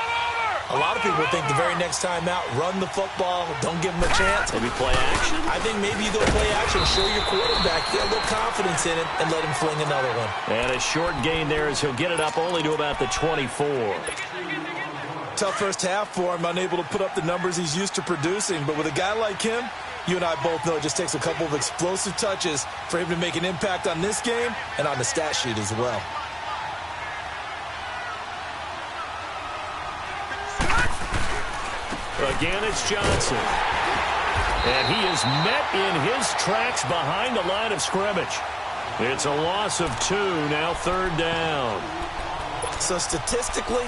a lot of people think the very next time out, run the football, don't give them a chance. Maybe play action? I think maybe you go play action, show your quarterback, get a little confidence in it, and let him fling another one. And a short gain there as he'll get it up only to about the 24. Tough first half for him, unable to put up the numbers he's used to producing. But with a guy like him, you and I both know it just takes a couple of explosive touches for him to make an impact on this game and on the stat sheet as well. Again, it's Johnson. And he is met in his tracks behind the line of scrimmage. It's a loss of 2, now 3rd down. So statistically,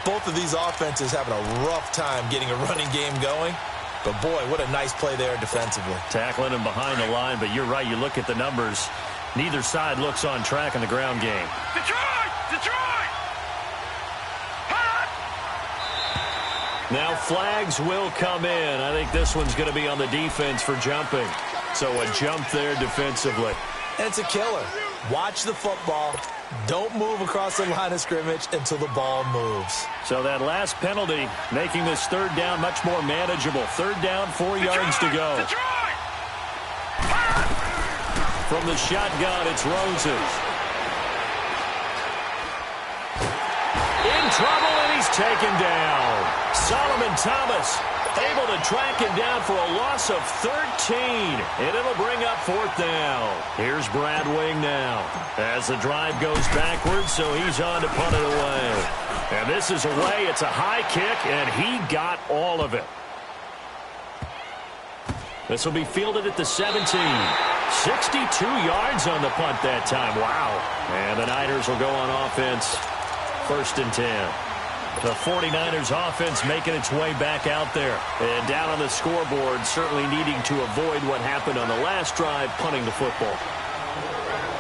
both of these offenses having a rough time getting a running game going. But, boy, what a nice play there defensively. Tackling him behind the line, but you're right. You look at the numbers. Neither side looks on track in the ground game. Detroit! Detroit! Now flags will come in. I think this one's going to be on the defense for jumping. So a jump there defensively. And it's a killer. Watch the football. Don't move across the line of scrimmage until the ball moves. So that last penalty making this 3rd down much more manageable. 3rd down, 4 yards to go. From the shotgun, it's Rosen. In trouble, and he's taken down. Solomon Thomas able to track him down for a loss of 13, and it'll bring up 4th down. Here's Brad Wing now as the drive goes backwards, so he's on to punt it away. And this is away. It's a high kick, and he got all of it. This will be fielded at the 17. 62 yards on the punt that time. Wow. And the Niners will go on offense. 1st and 10. The 49ers offense making its way back out there. And down on the scoreboard, certainly needing to avoid what happened on the last drive, punting the football.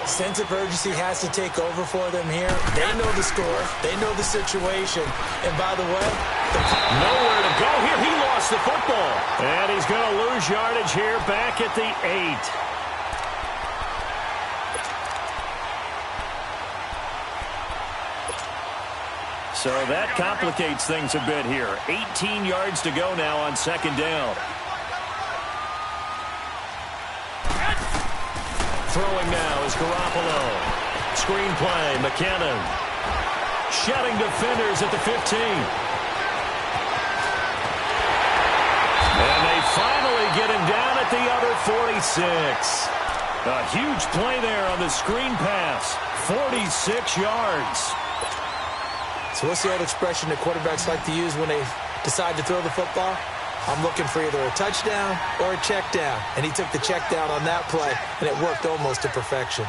Sense of urgency has to take over for them here. They know the score. They know the situation. And by the way, nowhere to go here. He lost the football. And he's going to lose yardage here back at the 8. So that complicates things a bit here. 18 yards to go now on second down. Throwing now is Garoppolo. Screen play, McKinnon. Shedding defenders at the 15. And they finally get him down at the other 46. A huge play there on the screen pass. 46 yards. So what's the old expression that quarterbacks like to use when they decide to throw the football? I'm looking for either a touchdown or a check down. And he took the check down on that play, and it worked almost to perfection.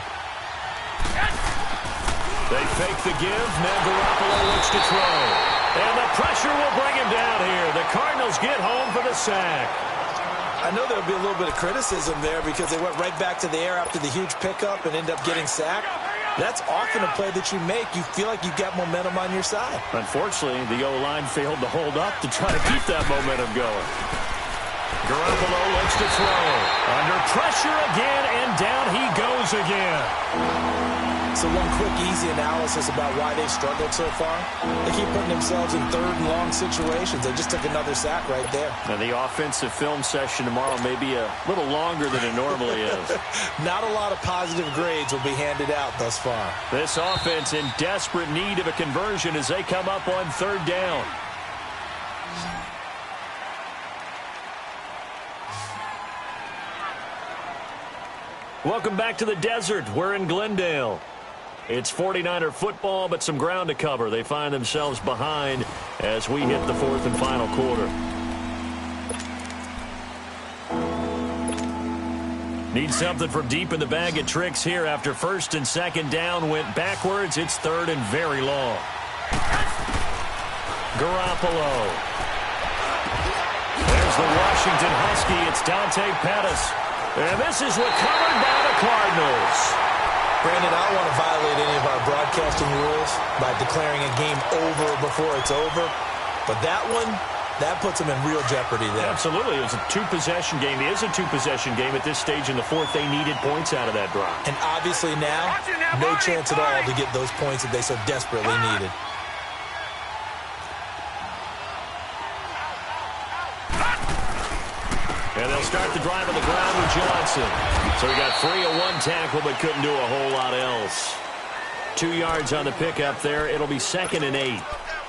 They fake the give. Now Garoppolo looks to throw. And the pressure will bring him down here. The Cardinals get home for the sack. I know there'll be a little bit of criticism there because they went right back to the air after the huge pickup and end up getting sacked. That's often a play that you make. You feel like you've got momentum on your side. Unfortunately, the O-line failed to hold up to try to keep that momentum going. Garoppolo looks to throw. Under pressure again, and down he goes again. So one quick, easy analysis about why they've struggled so far. They keep putting themselves in third and long situations. They just took another sack right there. Now, the offensive film session tomorrow may be a little longer than it normally is. Not a lot of positive grades will be handed out thus far. This offense in desperate need of a conversion as they come up on third down. Welcome back to the desert. We're in Glendale. It's 49er football, but some ground to cover. They find themselves behind as we hit the fourth and final quarter. Need something from deep in the bag of tricks here after first and second down went backwards. It's third and very long. Garoppolo. There's the Washington Husky. It's Dante Pettis. And this is recovered by the Cardinals. Brandon, I don't want to violate any of our broadcasting rules by declaring a game over before it's over. But that one, that puts them in real jeopardy there. Absolutely. It was a two-possession game. It is a two-possession game at this stage in the fourth. They needed points out of that drive. And obviously now, no chance at all to get those points that they so desperately needed. And they'll start the drive on the ground with Johnson. So he got free of one tackle but couldn't do a whole lot else. 2 yards on the pickup there. It'll be 2nd and 8.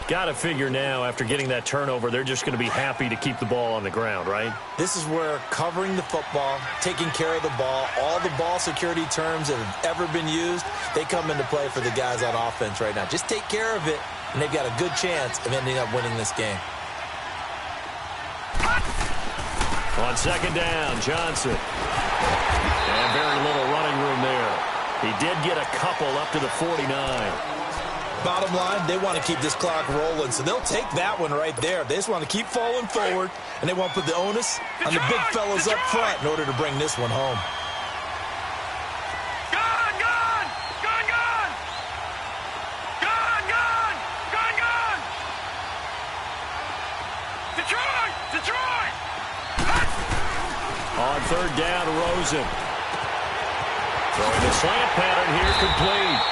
Got to figure now after getting that turnover, they're just going to be happy to keep the ball on the ground, right? This is where covering the football, taking care of the ball, all the ball security terms that have ever been used, they come into play for the guys on offense right now. Just take care of it, and they've got a good chance of ending up winning this game. On second down, Johnson. And very little running room there. He did get a couple up to the 49. Bottom line, they want to keep this clock rolling, so they'll take that one right there. They just want to keep falling forward, and they want to put the onus on the big fellas up front in order to bring this one home. On third down, Rosen. Throwing the slant pattern here, complete.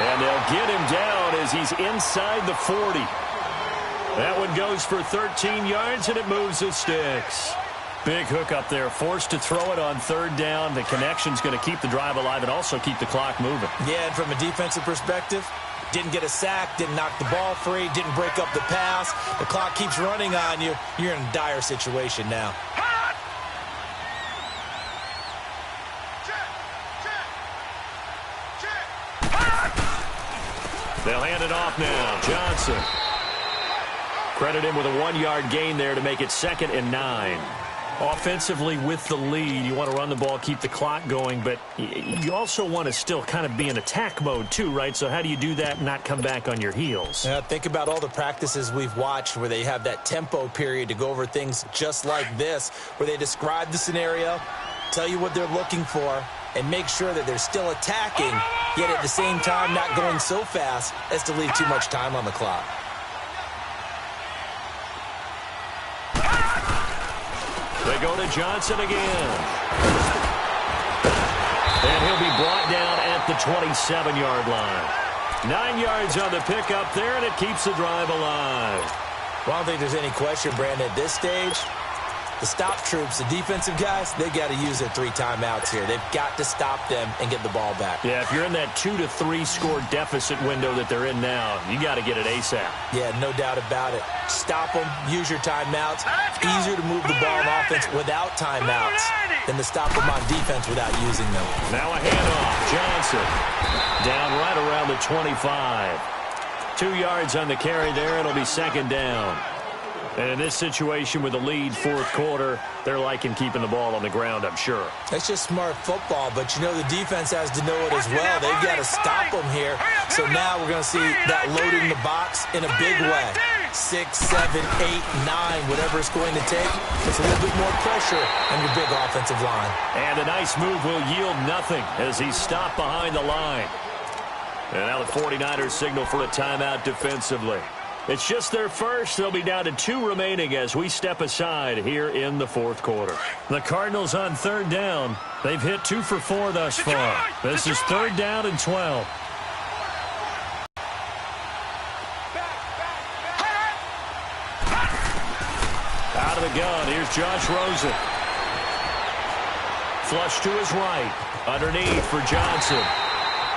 And they'll get him down as he's inside the 40. That one goes for 13 yards, and it moves the sticks. Big hook up there, forced to throw it on third down. The connection's going to keep the drive alive and also keep the clock moving. Yeah, and from a defensive perspective, didn't get a sack, didn't knock the ball free, didn't break up the pass. The clock keeps running on you. You're in a dire situation now. They'll hand it off now. Johnson. Credit him with a 1-yard gain there to make it 2nd and 9. Offensively with the lead, you want to run the ball, keep the clock going, but you also want to still kind of be in attack mode too, right? So how do you do that and not come back on your heels? Yeah, think about all the practices we've watched where they have that tempo period to go over things just like this, where they describe the scenario, tell you what they're looking for, and make sure that they're still attacking, yet at the same time not going so fast as to leave too much time on the clock. They go to Johnson again. And he'll be brought down at the 27-yard line. 9 yards on the pickup there, and it keeps the drive alive. Well, I don't think there's any question, Brandon, at this stage, the stop troops, the defensive guys, they got to use their 3 timeouts here. They've got to stop them and get the ball back. Yeah, if you're in that 2 to 3 score deficit window that they're in now, you got to get it ASAP. Yeah, no doubt about it. Stop them, use your timeouts. Easier to move the ball on offense without timeouts than to stop them on defense without using them. Now a handoff. Johnson down right around the 25. 2 yards on the carry there. It'll be second down. And in this situation with the lead fourth quarter, they're liking keeping the ball on the ground, I'm sure. It's just smart football, but you know the defense has to know it as well. They've got to stop them here. So now we're going to see that loading the box in a big way. 6, 7, 8, 9, whatever it's going to take. It's a little bit more pressure on your big offensive line. And a nice move will yield nothing as he's stopped behind the line. And now the 49ers signal for a timeout defensively. It's just their first. They'll be down to 2 remaining as we step aside here in the fourth quarter. The Cardinals on third down. They've hit 2 for 4 thus far. This is third down and 12. Out of the gun, here's Josh Rosen. Flush to his right. Underneath for Johnson.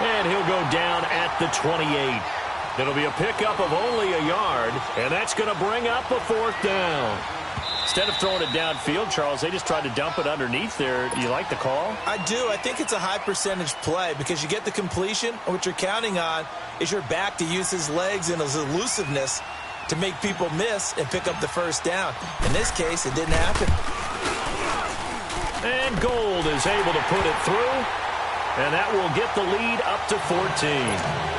And he'll go down at the 28. It'll be a pickup of only a yard, and that's going to bring up a fourth down. Instead of throwing it downfield, Charles, they just tried to dump it underneath there. Do you like the call? I do. I think it's a high percentage play because you get the completion, and what you're counting on is your back to use his legs and his elusiveness to make people miss and pick up the first down. In this case, it didn't happen. And Gold is able to put it through, and that will get the lead up to 14.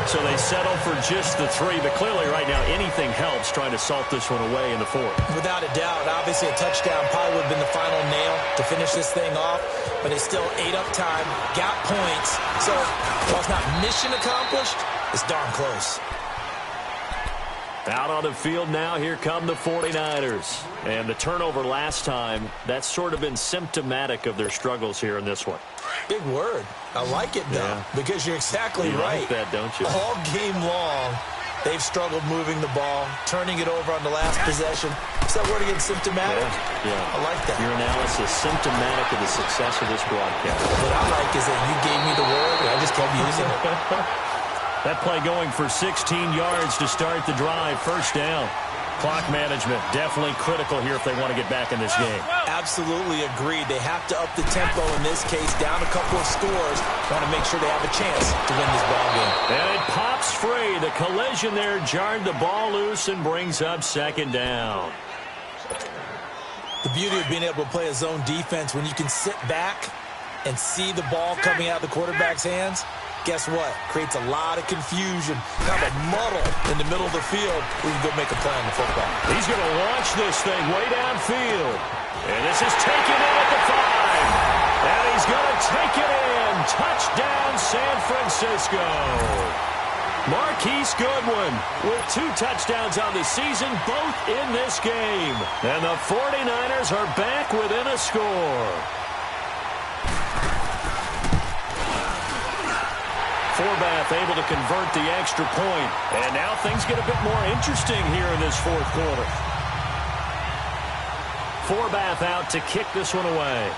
So they settle for just the 3, but clearly right now anything helps trying to salt this one away in the fourth. Without a doubt, obviously a touchdown probably would have been the final nail to finish this thing off, but they still ate up time, got points. So while it's not mission accomplished, it's darn close. Out on the field now, here come the 49ers. And the turnover last time, that's sort of been symptomatic of their struggles here in this one. Big word. I like it, though, because you're exactly right. You like that, don't you? All game long, they've struggled moving the ball, turning it over on the last possession. Is that word again, symptomatic? Yeah. I like that. Your analysis, symptomatic of the success of this broadcast. What I like is that you gave me the word, and I just kept using it. That play going for 16 yards to start the drive. First down. Clock management definitely critical here if they want to get back in this game. Absolutely agreed. They have to up the tempo in this case, down a couple of scores. Want to make sure they have a chance to win this ball game. And it pops free. The collision there jarred the ball loose and brings up second down. The beauty of being able to play a zone defense when you can sit back and see the ball coming out of the quarterback's hands. Guess what? Creates a lot of confusion, kind of a muddle in the middle of the field. We can go make a play on the football. He's going to launch this thing way downfield. And this is taken in at the 5. And he's going to take it in. Touchdown, San Francisco. Marquise Goodwin with 2 touchdowns on the season, both in this game. And the 49ers are back within a score. Forbath able to convert the extra point. And now things get a bit more interesting here in this fourth quarter. Forbath out to kick this one away.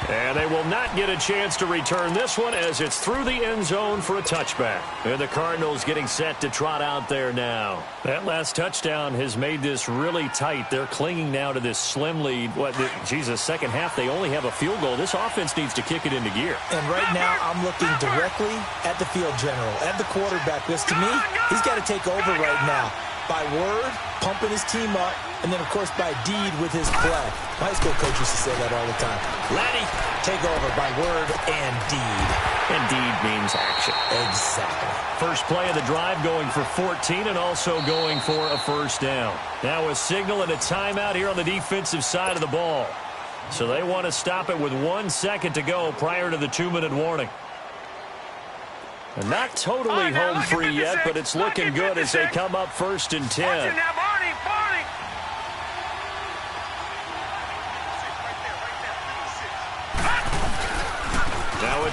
And they will not get a chance to return this one as it's through the end zone for a touchback. And the Cardinals getting set to trot out there now. That last touchdown has made this really tight. They're clinging now to this slim lead. Second half, they only have a field goal. This offense needs to kick it into gear. And right now, I'm looking directly at the field general, at the quarterback. Because to me, he's got to take over right now. By word, pumping his team up, and then, of course, by deed with his play. My high school coach used to say that all the time. Laddie, take over by word and deed. And deed means action. Exactly. First play of the drive going for 14 and also going for a first down. Now a signal and a timeout here on the defensive side of the ball. So they want to stop it with 1 second to go prior to the 2-minute warning. And not totally home free yet, but it's looking good as they come up 1st and 10.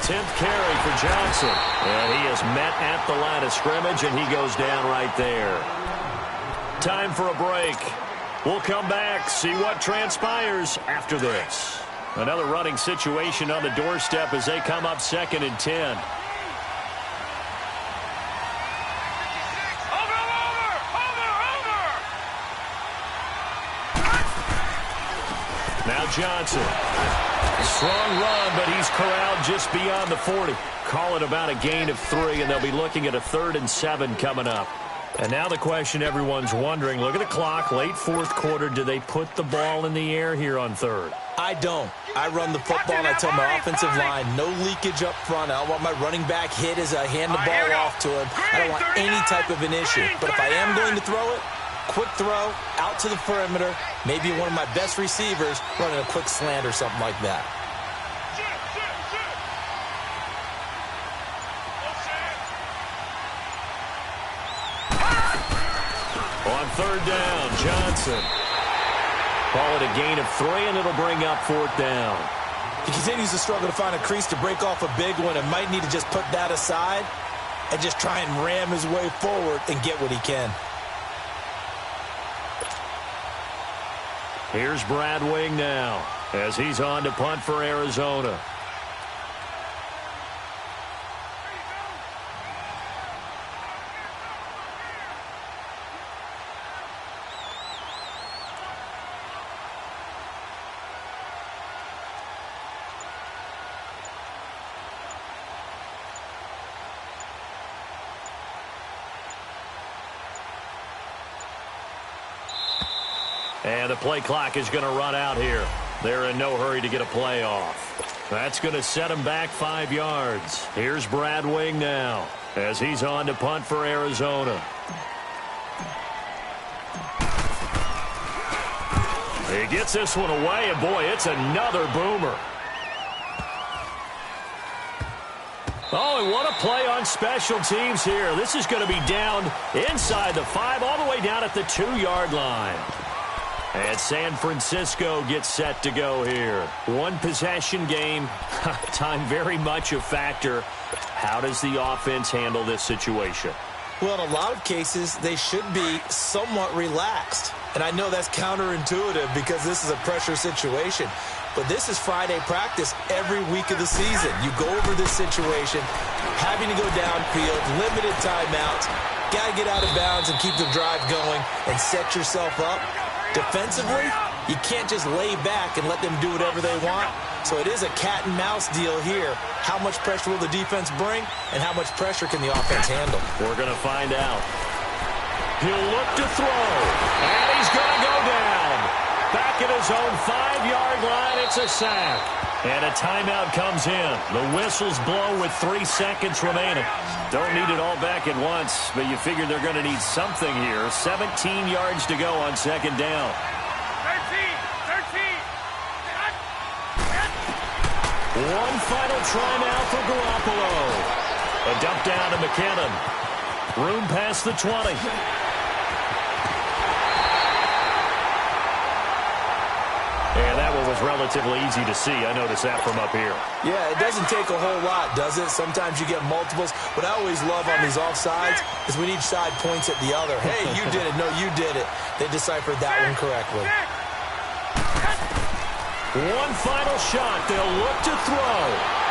10th carry for Johnson. And he is met at the line of scrimmage, and he goes down right there. Time for a break. We'll come back, see what transpires after this. Another running situation on the doorstep as they come up 2nd and 10. Now Johnson. Strong run, but he's corralled just beyond the 40. Call it about a gain of 3, and they'll be looking at a 3rd and 7 coming up. And now the question everyone's wondering, look at the clock, late 4th quarter, do they put the ball in the air here on 3rd? I don't. I run the football, and I tell my offensive line, no leakage up front. I don't want my running back hit as I hand the ball off to him. I don't want any type of an issue. But if I am going to throw it, quick throw, out to the perimeter, maybe one of my best receivers running a quick slant or something like that. On 3rd down, Johnson. Call it a gain of 3, and it'll bring up 4th down. He continues to struggle to find a crease to break off a big one and might need to just put that aside and just try and ram his way forward and get what he can. Here's Brad Wing now as he's on to punt for Arizona. And the play clock is going to run out here. They're in no hurry to get a play off. That's going to set him back 5 yards. Here's Brad Wing now as he's on to punt for Arizona. He gets this one away, and boy, it's another boomer. Oh, and what a play on special teams here. This is going to be down inside the 5, all the way down at the 2-yard line. And San Francisco gets set to go here. One possession game. Time very much a factor. How does the offense handle this situation? Well, in a lot of cases, they should be somewhat relaxed. And I know that's counterintuitive because this is a pressure situation. But this is Friday practice every week of the season. You go over this situation, having to go downfield, limited timeouts, got to get out of bounds and keep the drive going and set yourself up. Defensively, you can't just lay back and let them do whatever they want. So it is a cat and mouse deal here. How much pressure will the defense bring, and how much pressure can the offense handle? We're going to find out. He'll look to throw, and he's going to go down. Back at his own 5-yard line, it's a sack. And a timeout comes in. The whistles blow with 3 seconds remaining. Don't need it all back at once, but you figure they're going to need something here. 17 yards to go on 2nd down. 13. One final try now for Garoppolo. A dump down to McKinnon. Room past the 20. And that one was relatively easy to see. I noticed that from up here. Yeah, it doesn't take a whole lot, does it? Sometimes you get multiples. What I always love on these offsides is when each side points at the other. Hey, you did it. No, you did it. They deciphered that one correctly. One final shot. They'll look to throw.